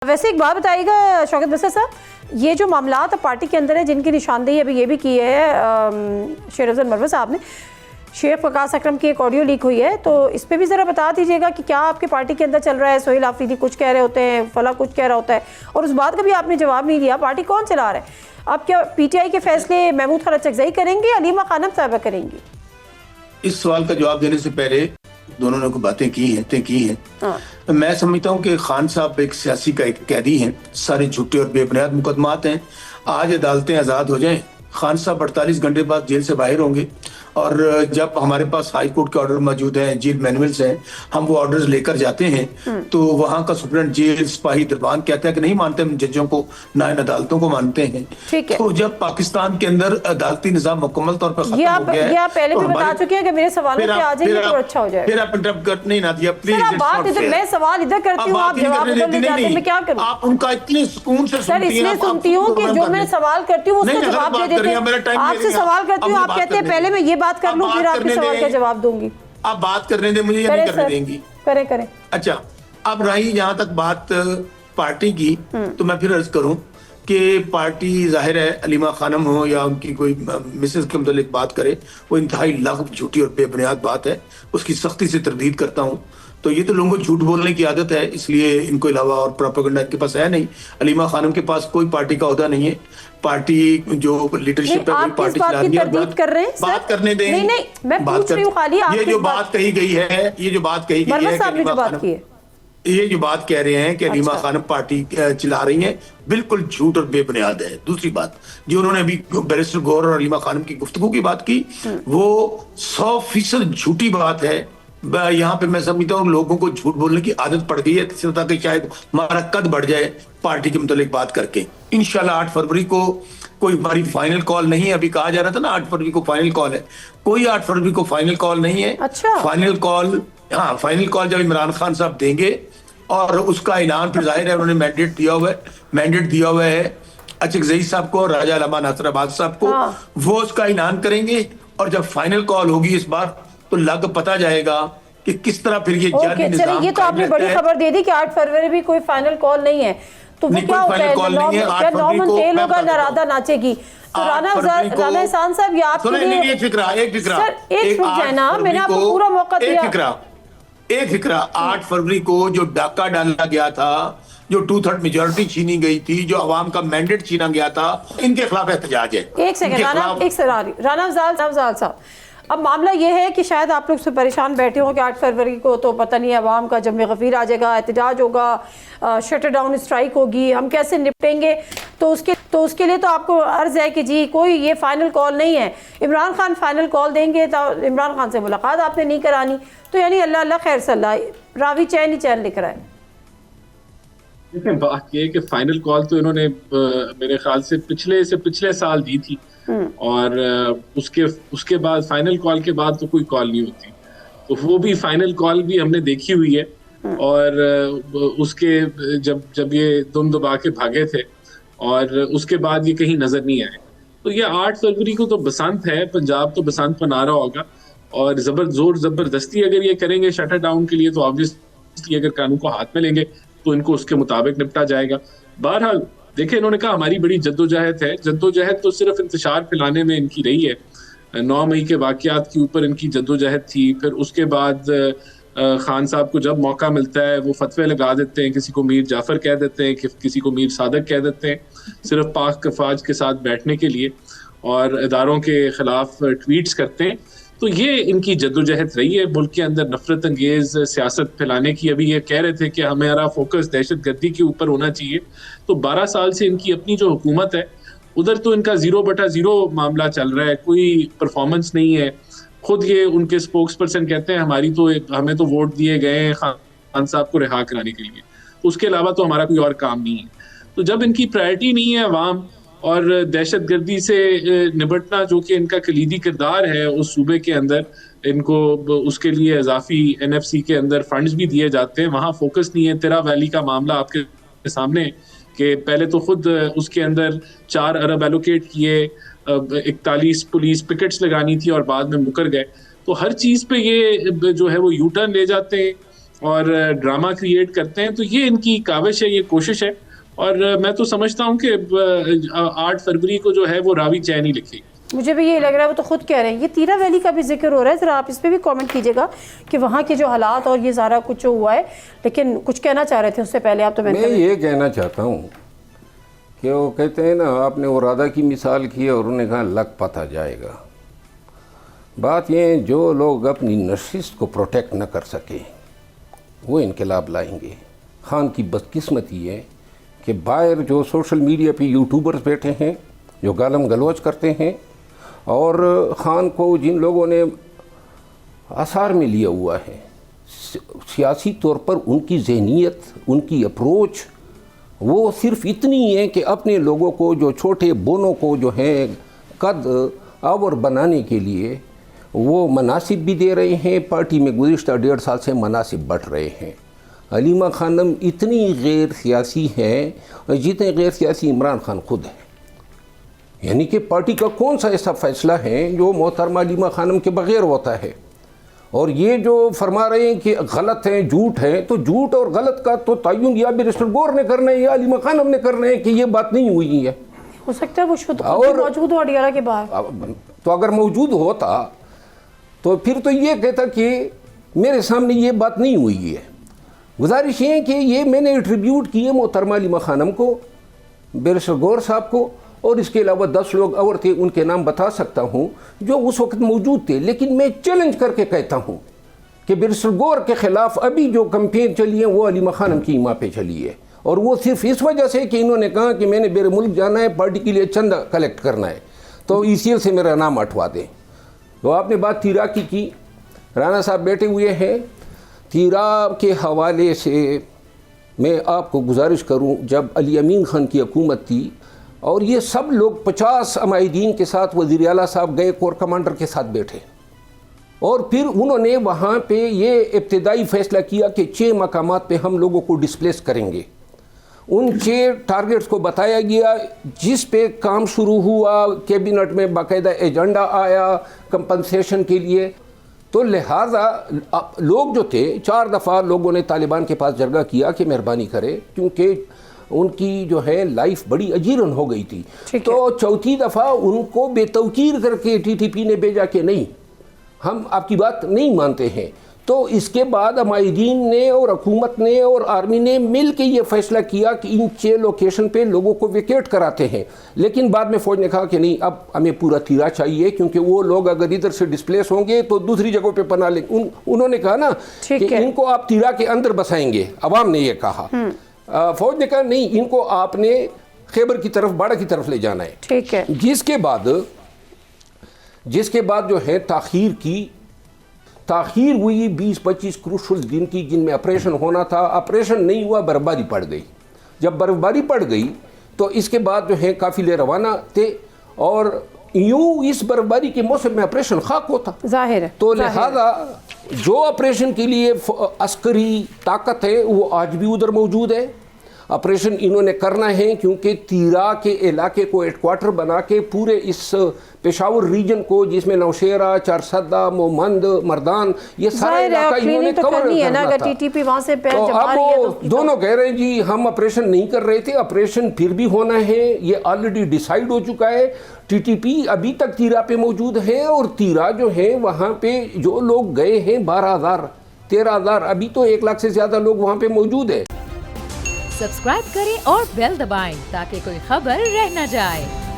वैसे एक बात बताइएगा शौकत बसर साहब, ये जो मामलात पार्टी के अंदर है जिनकी निशानदेही अभी ये भी की है शेर अफजल मरवत साहब ने, शेख वकास अकरम की एक ऑडियो लीक हुई है, तो इस पर भी ज़रा बता दीजिएगा कि क्या आपके पार्टी के अंदर चल रहा है। सोहेल आफरीदी कुछ कह रहे होते हैं, फला कुछ कह रहा होता है, और उस बात का भी आपने जवाब नहीं दिया। पार्टी कौन चला रहा है? आप क्या PTI के फैसले महमूद खान चकज़ई करेंगे या अलीमा खानम साहबा करेंगी? इस सवाल का जवाब देने से पहले दोनों ने कोई बातें की हैं। हाँ। मैं समझता हूँ कि खान साहब एक सियासी का एक कैदी हैं, सारे झूठे और बेबुनियाद मुकदमात हैं। आज अदालतें आज़ाद हो जाएं, खान साहब 48 घंटे बाद जेल से बाहर होंगे, और जब हमारे पास हाई कोर्ट के ऑर्डर मौजूद हैं, जेल मैनुअल्स हैं, हम वो ऑर्डर्स लेकर जाते हैं तो वहाँ का सुप्रीडेंट जेल सिपाही दरबान कहता है कि नहीं मानते हम जजों को, ना इन अदालतों को मानते हैं। तो जब पाकिस्तान के अंदर अदालती निजाम मुकम्मल तौर पर खत्म हो गया है, आप पहले भी बता चुके हैं कि मेरे सवालों पे आ जाएंगे तो अच्छा हो जाएगा। फिर आप इंटरप्ट कर नहीं ना दिया प्लीज। मैं सवाल इधर करती हूँ, आप जवाब उधर ले जाते हैं, मैं क्या करूँ? आप उनका इतने सुकून से सर इसलिए सुनती हूँ कि जो मैं सवाल करती हूँ उसका जवाब दे देते हैं। आपसे सवाल करती हूँ, आप कहते हैं पहले मैं ये बात कर लूँ फिर आपके सवाल का जवाब दूंगी। आप बात करने दें मुझे या नहीं करने देंगी? करें। अच्छा, अब रही जहां तक बात पार्टी की, तो मैं फिर अर्ज करूं कि पार्टी जाहिर है अलीमा खानम हो या उनकी कोई मिसेस के मुतालिक बात करे, वो इंतहाई लग़्व, झूठी और बेबुनियाद बात है, उसकी सख्ती से तरदीद करता हूं। तो ये तो लोगों को झूठ बोलने की आदत है, इसलिए इनको अलावा और प्रोपेगेंडा इनके पास है नहीं। अलीमा खानम के पास कोई पार्टी का ओहदा नहीं है, पार्टी जो लीडरशिप है वही पार्टी चला रही है। बात करने दें। नहीं, मैं पूछ रही हूं खाली। ये जो बात कही गई है, ये जो बात कही गई है, ये जो बात कह रहे हैं कि अलीमा खानम पार्टी चला रही हैं, बिल्कुल झूठ और बेबुनियाद है। दूसरी बात जो उन्होंने अभी बैरिस्टर गौहर और अलीमा खानम की गुफ्तगू की बात की, वो 100% झूठी बात है। यहाँ पे मैं समझता हूँ लोगों को झूठ बोलने की आदत पड़ गई है, ताकि शायद हमारा कद बढ़ जाए पार्टी के मुतालिक बात करके। इंशाल्लाह 8 फरवरी को कोई हमारी फाइनल कॉल नहीं है। अभी कहा जा रहा था ना 8 फरवरी को फाइनल कॉल है, कोई 8 फरवरी को फाइनल कॉल नहीं है। अच्छा। फाइनल कॉल जब इमरान खान साहब देंगे और उसका ऐलान, फिर जाहिर है उन्होंने मैंडेट दिया हुआ है चकज़ई साहब को और राजा अलामा नासिराबाद साहब को। वो उसका ऐलान करेंगे और जब फाइनल कॉल होगी इस बार तो लग पता जाएगा कि किस तरह फिर ये जारी निज़ाम। ये तो आपने बड़ी खबर दे दी कि 8 फरवरी भी कोई फाइनल कॉल नहीं है, तो वो क्या होता है? नॉर्मन तेल होगा ना राधा नाचेगी। तो राना एहसान साहब, ये आपके लिए एक फिक्रा है ना, मैंने आपको पूरा मौका दिया। एक फिक्रा 8 फरवरी को जो डाका डाला गया था, जो 2/3 मेजोरिटी छीनी गई थी, जो अवाम का मैंडेट छीना गया था, इनके खिलाफ एहतजाज है। एक सेकंड राना अफजाल साहब, अब मामला ये है कि शायद आप लोग से परेशान बैठे हो कि 8 फरवरी को तो पता नहीं अवाम का जमे गफीर आ जाएगा, एहतजाज होगा, शटर डाउन स्ट्राइक होगी, हम कैसे निपटेंगे? तो उसके लिए तो आपको अर्ज है कि जी कोई ये फाइनल कॉल नहीं है, इमरान खान फाइनल कॉल देंगे, तो इमरान खान से मुलाकात आपने नहीं करानी, तो यानी अल्लाह अल्लाह खैर सल्ला, रावी चैन ही चैन लिख रहा है। देखिए, बात ये है कि फाइनल कॉल तो इन्होंने मेरे ख्याल से पिछले साल दी थी, और उसके बाद फाइनल कॉल के बाद तो कोई कॉल नहीं होती। तो वो भी फाइनल कॉल भी हमने देखी हुई है, और उसके जब ये दुम दबा के भागे थे और उसके बाद ये कहीं नजर नहीं आए। तो ये 8 फरवरी को तो बसंत है, पंजाब तो बसंत मना रहा होगा, और जबरदस्ती अगर ये करेंगे शटर डाउन के लिए, तो ऑब्वियसली अगर कानून को हाथ में लेंगे तो इनको उसके मुताबिक निपटा जाएगा। बहरहाल देखिए, इन्होंने कहा हमारी बड़ी जद्दोजहद है। जद्दोजहद तो सिर्फ इंतशार फैलाने में इनकी रही है। 9 मई के वाकयात के ऊपर इनकी जद्दोजहद थी। फिर उसके बाद खान साहब को जब मौका मिलता है वो फतवे लगा देते हैं, किसी को मीर जाफर कह देते हैं, किसी को मीर सादक कह देते हैं, सिर्फ पाक अफवाज के साथ बैठने के लिए, और इदारों के खिलाफ ट्वीट्स करते हैं। तो ये इनकी जद्दोजहद रही है मुल्क के अंदर नफरत अंगेज सियासत फैलाने की। अभी ये कह रहे थे कि हमारा फोकस दहशतगर्दी के ऊपर होना चाहिए। तो 12 साल से इनकी अपनी जो हुकूमत है, उधर तो इनका 0/0 मामला चल रहा है, कोई परफॉर्मेंस नहीं है। खुद ये उनके स्पोक्स पर्सन कहते हैं हमें तो वोट दिए गए हैं खान साहब को रिहा कराने के लिए, तो उसके अलावा तो हमारा कोई और काम नहीं है। तो जब इनकी प्रायोरिटी नहीं है अवाम और दहशतगर्दी से निपटना, जो कि इनका कलीदी किरदार है उस सूबे के अंदर, इनको उसके लिए इजाफी NFC के अंदर फंड्स भी दिए जाते हैं, वहाँ फोकस नहीं है। तिरा वैली का मामला आपके सामने कि पहले तो खुद उसके अंदर 4 अरब एलोकेट किए, 41 पुलिस पिकेट्स लगानी थी और बाद में मुकर गए। तो हर चीज़ पे ये जो है वो यू टर्न ले जाते हैं। और ड्रामा क्रिएट करते हैं। तो ये इनकी काविश है, ये कोशिश है। और मैं तो समझता हूँ कि 8 फरवरी को जो है वो रावी चैनी लिखेगी। मुझे भी ये लग रहा है, वो तो खुद कह रहे हैं। ये तीरा वैली का भी जिक्र हो रहा है, ज़रा आप इस पर भी कमेंट कीजिएगा कि वहाँ के जो हालात और ये सारा कुछ जो हुआ है। लेकिन कुछ कहना चाह रहे थे उससे पहले आप? तो मैं ये कहना चाहता हूँ कि वो कहते हैं ना, आपने वो राधा की मिसाल की और उन्होंने कहा लक पता जाएगा। बात ये है, जो लोग अपनी नशिस्त को प्रोटेक्ट न कर सके वो इनकलाब लाएंगे। खान की बदकिस्मती है कि बाहर जो सोशल मीडिया पे यूट्यूबर्स बैठे हैं जो गालम गलौज करते हैं, और ख़ान को जिन लोगों ने आसार में लिया हुआ है, सियासी तौर पर उनकी जहनीत, उनकी अप्रोच वो सिर्फ इतनी है कि अपने लोगों को, जो छोटे बोनों को जो है कद आवर बनाने के लिए वो मनासिब भी दे रहे हैं। पार्टी में गुज़िश्ता 1.5 साल से मनासिब बढ़ रहे हैं। हलीमा खानम इतनी गैर सियासी है जितने गैर सियासी इमरान खान खुद है। यानी कि पार्टी का कौन सा ऐसा फैसला है जो मोहतरमा हलीमा खानम के बग़ैर होता है। और ये जो फरमा रहे हैं कि गलत है, झूठ है, तो झूठ और गलत का तो तयन या बैरिस्टर गौर ने करना है या हलीमा खानम ने करना है कि ये बात नहीं हुई है। हो सकता है वो खुद मौजूद हो अडियाला के बाहर। तो अगर मौजूद होता तो फिर तो ये कहता कि मेरे सामने ये बात नहीं हुई है। गुजारिश ये है कि ये मैंने एट्रीब्यूट किए मोहतरमा हलीमा खानम को, बैरिस्टर गौर साहब को, और इसके अलावा 10 लोग और थे, उनके नाम बता सकता हूँ जो उस वक्त मौजूद थे। लेकिन मैं चैलेंज करके कहता हूँ कि बैरिस्टर गौर के ख़िलाफ़ अभी जो कैंपेन चली है वो हलीमा खानम की इमा पे चली है, और वो सिर्फ इस वजह से कि इन्होंने कहा कि मैंने बेरे मुल्क जाना है, पार्टी के लिए चंदा कलेक्ट करना है, तो ECL से मेरा नाम हटवा दें। तो आपने बात तीरा की, राना साहब बैठे हुए हैं। तीरा के हवाले से मैं आपको गुजारिश करूं, जब अली अमीन खान की हुकूमत थी और ये सब लोग 50 अमायदीन के साथ वज़ीर आला साहब गए, कोर कमांडर के साथ बैठे, और फिर उन्होंने वहाँ पे ये इब्तिदाई फ़ैसला किया कि 6 मकामात पे हम लोगों को डिस्प्लेस करेंगे। उन 6 टारगेट्स को बताया गया, जिस पे काम शुरू हुआ। कैबिनेट में बाकायदा एजेंडा आया कंपनसेशन के लिए। तो लिहाजा लोग जो थे, 4 दफ़ा लोगों ने तालिबान के पास जरगा किया कि मेहरबानी करें, क्योंकि उनकी जो है लाइफ बड़ी अजीरन हो गई थी। तो चौथी दफ़ा उनको बेतौकीर करके TTP ने भेजा कि नहीं, हम आपकी बात नहीं मानते हैं। तो इसके बाद अमायदीन ने और हुकूमत ने और आर्मी ने मिल के ये फैसला किया कि इन 6 लोकेशन पे लोगों को वेकेट कराते हैं। लेकिन बाद में फ़ौज ने कहा कि नहीं, अब हमें पूरा तीरा चाहिए, क्योंकि वो लोग अगर इधर से डिस्प्लेस होंगे तो दूसरी जगहों पे पनाह लेंगे। उन्होंने कहा ना कि इनको आप तीरा के अंदर बसाएंगे, अवाम ने ये कहा। फ़ौज ने कहा नहीं, इनको आपने खैबर की तरफ, बाड़ा की तरफ ले जाना है। ठीक है। जिसके बाद जो है ताख़ीर हुई 20-25 क्रूशल दिन की, जिनमें ऑपरेशन होना था। ऑपरेशन नहीं हुआ, बर्फबारी पड़ गई। जब बर्फबारी पड़ गई तो इसके बाद जो है काफ़िले रवाना थे, और यूँ इस बर्फबारी के मौसम में ऑपरेशन खाक होता, जाहिर है। तो लिहाजा जो ऑपरेशन के लिए अस्करी ताकत है वो आज भी उधर मौजूद है। ऑपरेशन इन्होंने करना है, क्योंकि तीरा के इलाके को हेडक्वार्टर बना के पूरे इस पेशावर रीजन को, जिसमें नौशेरा, चारसदा, मोहम्मद, मर्दान, ये सारा इलाका इन्होंने कवर करना था। TTP वहाँ से पैर तो जमा अब रही है, वो दोनों कह रहे हैं जी हम ऑपरेशन नहीं कर रहे थे, ऑपरेशन फिर भी होना है, ये ऑलरेडी डिसाइड हो चुका है। TTP अभी तक तीरा पे मौजूद है, और तीरा जो है वहाँ पे जो लोग गए हैं 12,000, 13,000, अभी तो 1 लाख से ज़्यादा लोग वहाँ पे मौजूद है। सब्सक्राइब करें और बेल दबाएं ताकि कोई खबर रह न जाए।